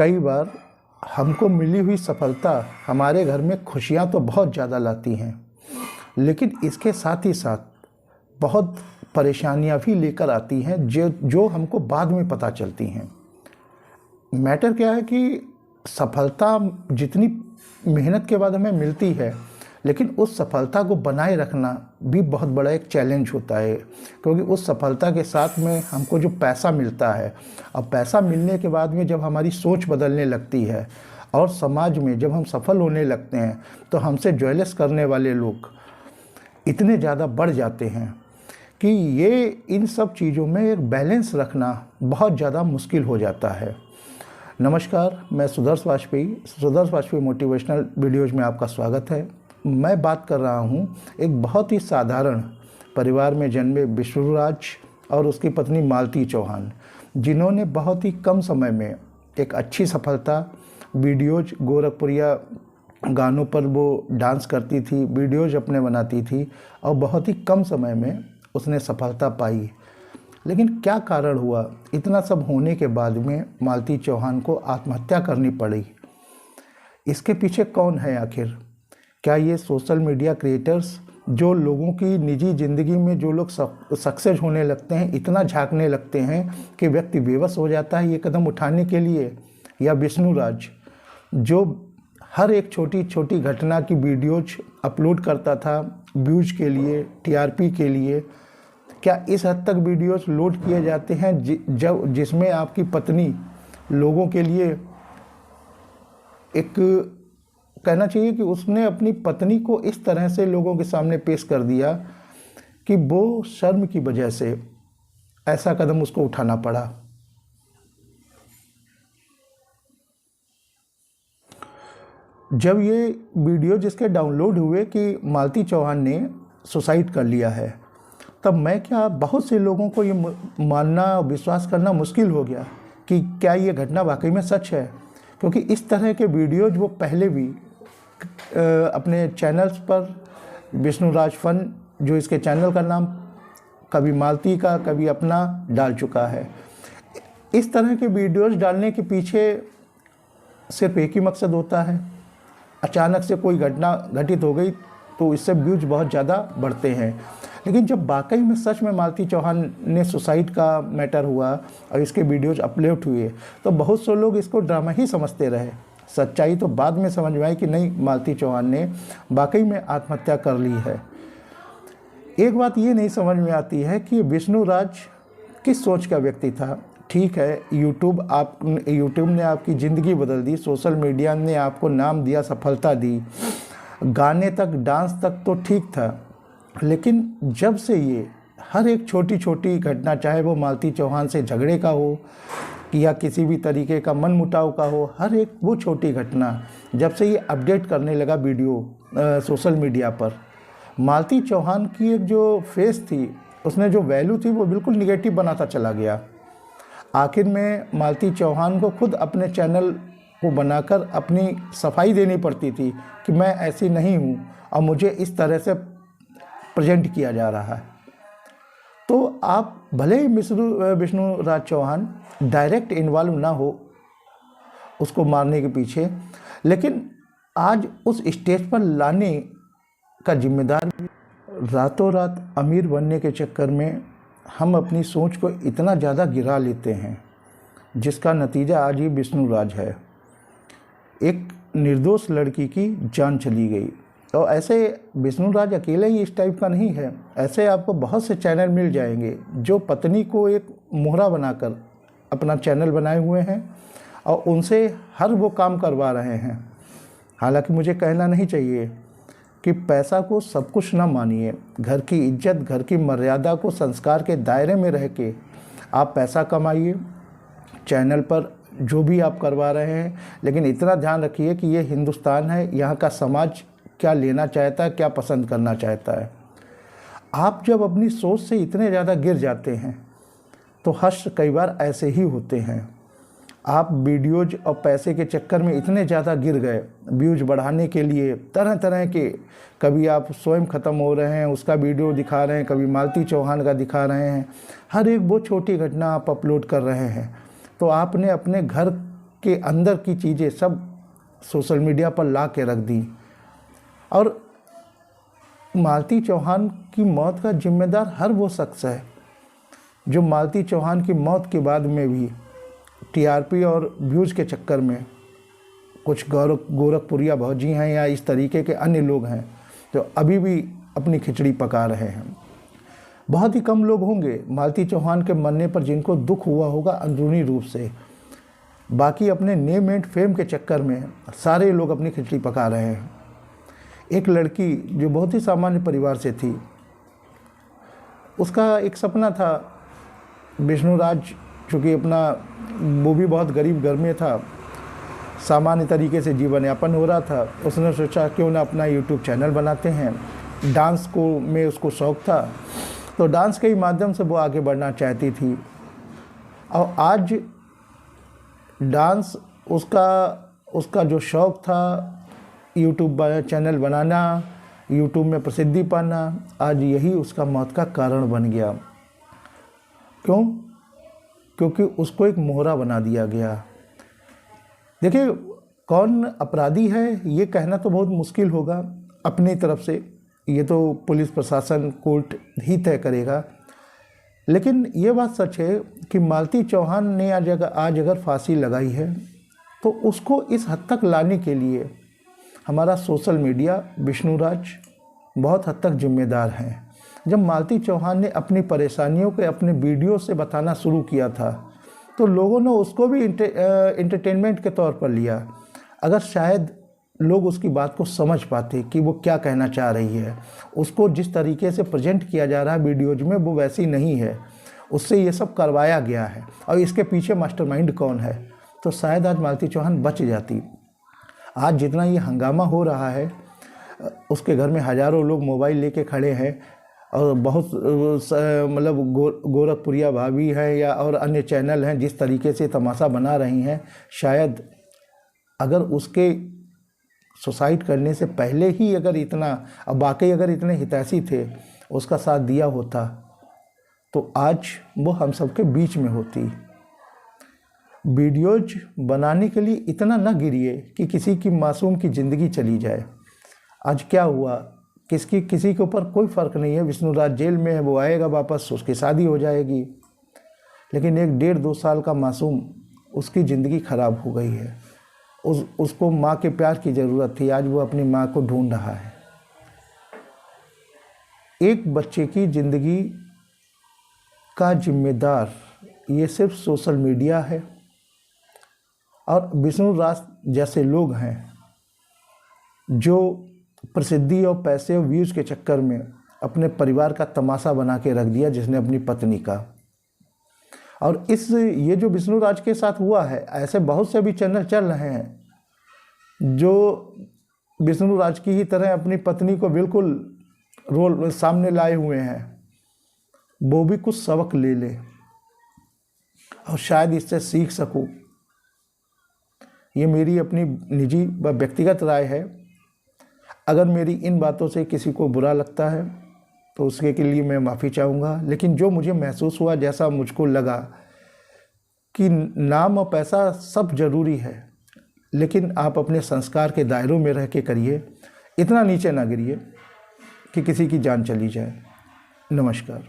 कई बार हमको मिली हुई सफलता हमारे घर में खुशियाँ तो बहुत ज़्यादा लाती हैं, लेकिन इसके साथ ही साथ बहुत परेशानियाँ भी लेकर आती हैं जो हमको बाद में पता चलती हैं। मैटर क्या है कि सफलता जितनी मेहनत के बाद हमें मिलती है, लेकिन उस सफलता को बनाए रखना भी बहुत बड़ा एक चैलेंज होता है, क्योंकि उस सफलता के साथ में हमको जो पैसा मिलता है, अब पैसा मिलने के बाद में जब हमारी सोच बदलने लगती है और समाज में जब हम सफल होने लगते हैं तो हमसे जेलस करने वाले लोग इतने ज़्यादा बढ़ जाते हैं कि ये इन सब चीज़ों में एक बैलेंस रखना बहुत ज़्यादा मुश्किल हो जाता है। नमस्कार, मैं सुदर्श वाजपेयी मोटिवेशनल वीडियोज़ में आपका स्वागत है। मैं बात कर रहा हूँ एक बहुत ही साधारण परिवार में जन्मे विष्णुराज और उसकी पत्नी मालती चौहान, जिन्होंने बहुत ही कम समय में एक अच्छी सफलता, वीडियोज़ गोरखपुरिया गानों पर वो डांस करती थी, वीडियोज़ अपने बनाती थी और बहुत ही कम समय में उसने सफलता पाई। लेकिन क्या कारण हुआ, इतना सब होने के बाद में मालती चौहान को आत्महत्या करनी पड़ी? इसके पीछे कौन है आखिर? क्या ये सोशल मीडिया क्रिएटर्स जो लोगों की निजी ज़िंदगी में जो लोग सक्सेस होने लगते हैं, इतना झांकने लगते हैं कि व्यक्ति बेबस हो जाता है ये कदम उठाने के लिए? या विष्णुराज जो हर एक छोटी छोटी घटना की वीडियोज अपलोड करता था व्यूज के लिए, टीआरपी के लिए? क्या इस हद तक वीडियोस लोड किए जाते हैं जिसमें आपकी पत्नी लोगों के लिए एक कहना चाहिए कि उसने अपनी पत्नी को इस तरह से लोगों के सामने पेश कर दिया कि वो शर्म की वजह से ऐसा कदम उसको उठाना पड़ा। जब ये वीडियो जिसके डाउनलोड हुए कि मालती चौहान ने सुसाइड कर लिया है, तब मैं क्या बहुत से लोगों को ये मानना, विश्वास करना मुश्किल हो गया कि क्या ये घटना वाकई में सच है, क्योंकि इस तरह के वीडियोज वो पहले भी अपने चैनल्स पर, विष्णुराज फन जो इसके चैनल का नाम, कभी मालती का कभी अपना डाल चुका है। इस तरह के वीडियोज डालने के पीछे सिर्फ एक ही मकसद होता है, अचानक से कोई घटना घटित हो गई तो इससे व्यूज बहुत ज़्यादा बढ़ते हैं। लेकिन जब वाकई में सच में मालती चौहान ने सुसाइड का मैटर हुआ और इसके वीडियोज अपलोड हुए तो बहुत से लोग इसको ड्रामा ही समझते रहे। सच्चाई तो बाद में समझ में आई कि नहीं, मालती चौहान ने वाकई में आत्महत्या कर ली है। एक बात ये नहीं समझ में आती है कि विष्णुराज किस सोच का व्यक्ति था। ठीक है, यूट्यूब ने आपकी ज़िंदगी बदल दी, सोशल मीडिया ने आपको नाम दिया, सफलता दी, गाने तक, डांस तक तो ठीक था, लेकिन जब से ये हर एक छोटी छोटी घटना, चाहे वो मालती चौहान से झगड़े का हो या किसी भी तरीके का मनमुटाव का हो, हर एक वो छोटी घटना जब से ये अपडेट करने लगा वीडियो सोशल मीडिया पर, मालती चौहान की एक जो फेस थी, उसने जो वैल्यू थी वो बिल्कुल निगेटिव बनाता चला गया। आखिर में मालती चौहान को खुद अपने चैनल को बनाकर अपनी सफाई देनी पड़ती थी कि मैं ऐसी नहीं हूँ और मुझे इस तरह से प्रेजेंट किया जा रहा है। तो आप भले ही विष्णुराज चौहान डायरेक्ट इन्वॉल्व ना हो उसको मारने के पीछे, लेकिन आज उस स्टेज पर लाने का जिम्मेदार भी। रातों रात अमीर बनने के चक्कर में हम अपनी सोच को इतना ज़्यादा गिरा लेते हैं जिसका नतीजा आज ये विष्णुराज है। एक निर्दोष लड़की की जान चली गई। और ऐसे विष्णुराज अकेले ही इस टाइप का नहीं है, ऐसे आपको बहुत से चैनल मिल जाएंगे जो पत्नी को एक मोहरा बनाकर अपना चैनल बनाए हुए हैं और उनसे हर वो काम करवा रहे हैं। हालांकि मुझे कहना नहीं चाहिए कि पैसा को सब कुछ ना मानिए, घर की इज्जत, घर की मर्यादा को, संस्कार के दायरे में रह के आप पैसा कमाइए, चैनल पर जो भी आप करवा रहे हैं, लेकिन इतना ध्यान रखिए कि ये हिंदुस्तान है, यहाँ का समाज क्या लेना चाहता है, क्या पसंद करना चाहता है। आप जब अपनी सोच से इतने ज़्यादा गिर जाते हैं तो हश्र कई बार ऐसे ही होते हैं। आप वीडियोज और पैसे के चक्कर में इतने ज़्यादा गिर गए, व्यूज बढ़ाने के लिए तरह तरह के, कभी आप स्वयं ख़त्म हो रहे हैं उसका वीडियो दिखा रहे हैं, कभी मालती चौहान का दिखा रहे हैं, हर एक वो छोटी घटना आप अपलोड कर रहे हैं। तो आपने अपने घर के अंदर की चीज़ें सब सोशल मीडिया पर ला के रख दी। और मालती चौहान की मौत का जिम्मेदार हर वो शख्स है जो मालती चौहान की मौत के बाद में भी टीआरपी और व्यूज़ के चक्कर में कुछ गोरखपुरिया भौजी हैं या इस तरीके के अन्य लोग हैं जो अभी भी अपनी खिचड़ी पका रहे हैं। बहुत ही कम लोग होंगे मालती चौहान के मरने पर जिनको दुख हुआ होगा अंदरूनी रूप से, बाकी अपने नेम एंड फेम के चक्कर में सारे लोग अपनी खिचड़ी पका रहे हैं। एक लड़की जो बहुत ही सामान्य परिवार से थी, उसका एक सपना था, विष्णुराज चूँकि अपना वो भी बहुत गरीब घर में था, सामान्य तरीके से जीवन यापन हो रहा था, उसने सोचा क्यों ना अपना यूट्यूब चैनल बनाते हैं। डांस को में उसको शौक़ था, तो डांस के ही माध्यम से वो आगे बढ़ना चाहती थी। और आज डांस उसका जो शौक़ था, यूट्यूब चैनल बनाना, यूट्यूब में प्रसिद्धि पाना, आज यही उसका मौत का कारण बन गया। क्यों? क्योंकि उसको एक मोहरा बना दिया गया। देखिए, कौन अपराधी है ये कहना तो बहुत मुश्किल होगा अपनी तरफ से, ये तो पुलिस प्रशासन कोर्ट ही तय करेगा। लेकिन ये बात सच है कि मालती चौहान ने आज अगर फांसी लगाई है तो उसको इस हद तक लाने के लिए हमारा सोशल मीडिया, विष्णुराज बहुत हद तक जिम्मेदार हैं। जब मालती चौहान ने अपनी परेशानियों को अपने वीडियो से बताना शुरू किया था तो लोगों ने उसको भी एंटरटेनमेंट के तौर पर लिया। अगर शायद लोग उसकी बात को समझ पाते कि वो क्या कहना चाह रही है, उसको जिस तरीके से प्रेजेंट किया जा रहा है वीडियोज में वो वैसी नहीं है, उससे ये सब करवाया गया है और इसके पीछे मास्टरमाइंड कौन है, तो शायद आज मालती चौहान बच जाती। आज जितना ये हंगामा हो रहा है, उसके घर में हज़ारों लोग मोबाइल लेके खड़े हैं और बहुत मतलब गोरखपुरिया भाभी है या और अन्य चैनल हैं जिस तरीके से तमाशा बना रही हैं, शायद अगर उसके सुसाइड करने से पहले ही अगर इतना, अब वाकई अगर इतने हितैषी थे, उसका साथ दिया होता तो आज वो हम सबके बीच में होती। वीडियोज बनाने के लिए इतना न गिरिए कि किसी की मासूम की ज़िंदगी चली जाए। आज क्या हुआ, किसी के ऊपर कोई फ़र्क नहीं है। विष्णुराज जेल में है, वो आएगा वापस, उसकी शादी हो जाएगी। लेकिन एक 1.5-2 साल का मासूम, उसकी ज़िंदगी ख़राब हो गई है। उसको माँ के प्यार की ज़रूरत थी, आज वो अपनी माँ को ढूंढ रहा है। एक बच्चे की ज़िंदगी का जिम्मेदार ये सिर्फ सोशल मीडिया है और विष्णुराज जैसे लोग हैं जो प्रसिद्धि और पैसे और व्यूज़ के चक्कर में अपने परिवार का तमाशा बना के रख दिया, जिसने अपनी पत्नी का। और ये जो विष्णुराज के साथ हुआ है, ऐसे बहुत से भी चैनल चल रहे हैं जो विष्णुराज की ही तरह अपनी पत्नी को बिल्कुल रोल सामने लाए हुए हैं। वो भी कुछ सबक ले ले और शायद इससे सीख सकूं। ये मेरी अपनी निजी व व्यक्तिगत राय है। अगर मेरी इन बातों से किसी को बुरा लगता है तो उसके के लिए मैं माफ़ी चाहूँगा। लेकिन जो मुझे महसूस हुआ, जैसा मुझको लगा कि नाम और पैसा सब ज़रूरी है, लेकिन आप अपने संस्कार के दायरों में रह के करिए, इतना नीचे ना गिरिए कि किसी की जान चली जाए। नमस्कार।